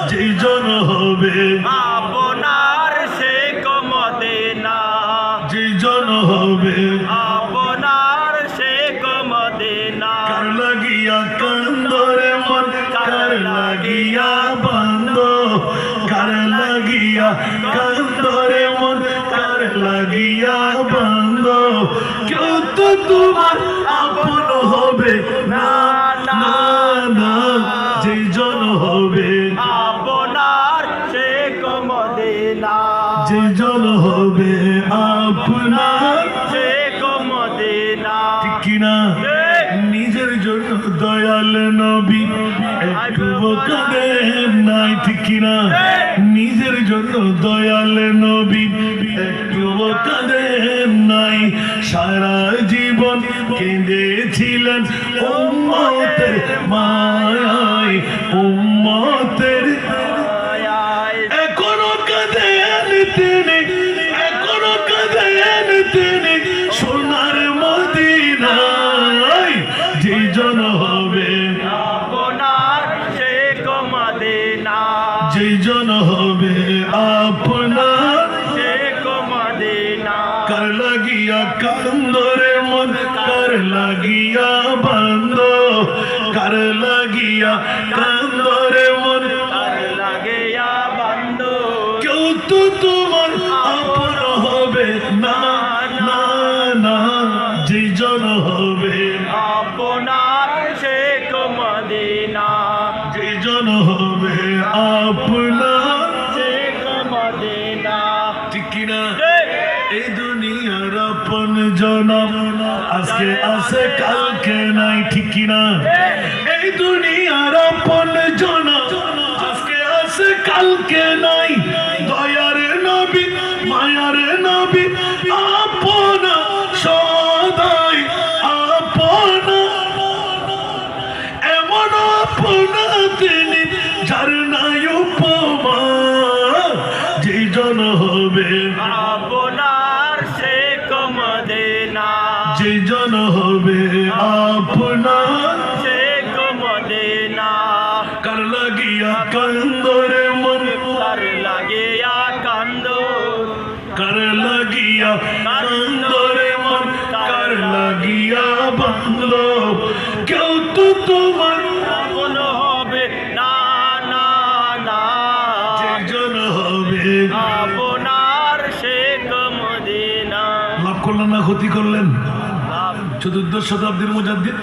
যেই জন হবে আপনার সে মদিনা, যেই জন হবে আপনার সে মদিনা। কার লাগিয়া কান্দরে মন, কার লাগিয়া বান্দ, কার লাগিয়া কান্দরে মন, কার লাগিয়া বান্দ। কেউ তো তোমার আপন হবে না, না না, যেই জন হবে আপনার সে মদিনা, যেই জন হবে আপনার সে মদিনা। ঠিক কিনা? নিজের জন্য দয়াল নবী একটু কাঁদেন নাই, ঠিক কিনা? নিজের জন্য দয়াল নবী একটু কাঁদেন নাই। সারা জীবন কেঁদেছিলেন উম্মতের মায়ায়, উম্মতের এখনো কাঁদেন তিনি, এখনো কাঁদেন তিনি সোনার মদিনায়। যেই জন হবে আপনার সে মদিনা, যেই জন হবে আপনার সে মদিনা। কার লাগিয়া কান্দরে মন, কার লাগিয়া বান্দ, কার লাগিয়া কান্দরে মন, কার লাগিয়া বান্দ। কেউ তো তোমার আপন হবে না, না না, যেই জন হবে আপনার সে মদিনা, যেই জন হবে আপনার সে মদিনা। ঠিক কিনা? এই দুনিয়ার আপন জন আজকে আছে কালকে নাই, ঠিক কিনা? এই দুনিয়ার আপন জন আজকে আছে কালকে নাই। দয়ার নবী মায়ার নবী আপন সদাই আপন, এমন আপন তিনি যার নাই উপমা। যেই জন হবে আপনার সে মদিনা, যেই জন হবে আপনার সে মদিনা। কার লাগিয়া কান্দরে মন, কার লাগিয়া কান্দ, কার লাগিয়া কান্দরে মন, কার লাগিয়া বান্দ। কেউ তো তোমার আপন হবে না, না না, যেই জন হবে। আপনার সে মদিনা। লাভ করলেন না ক্ষতি করলেন? চতুর্দশ শতাব্দীর মুজাদ্দিদ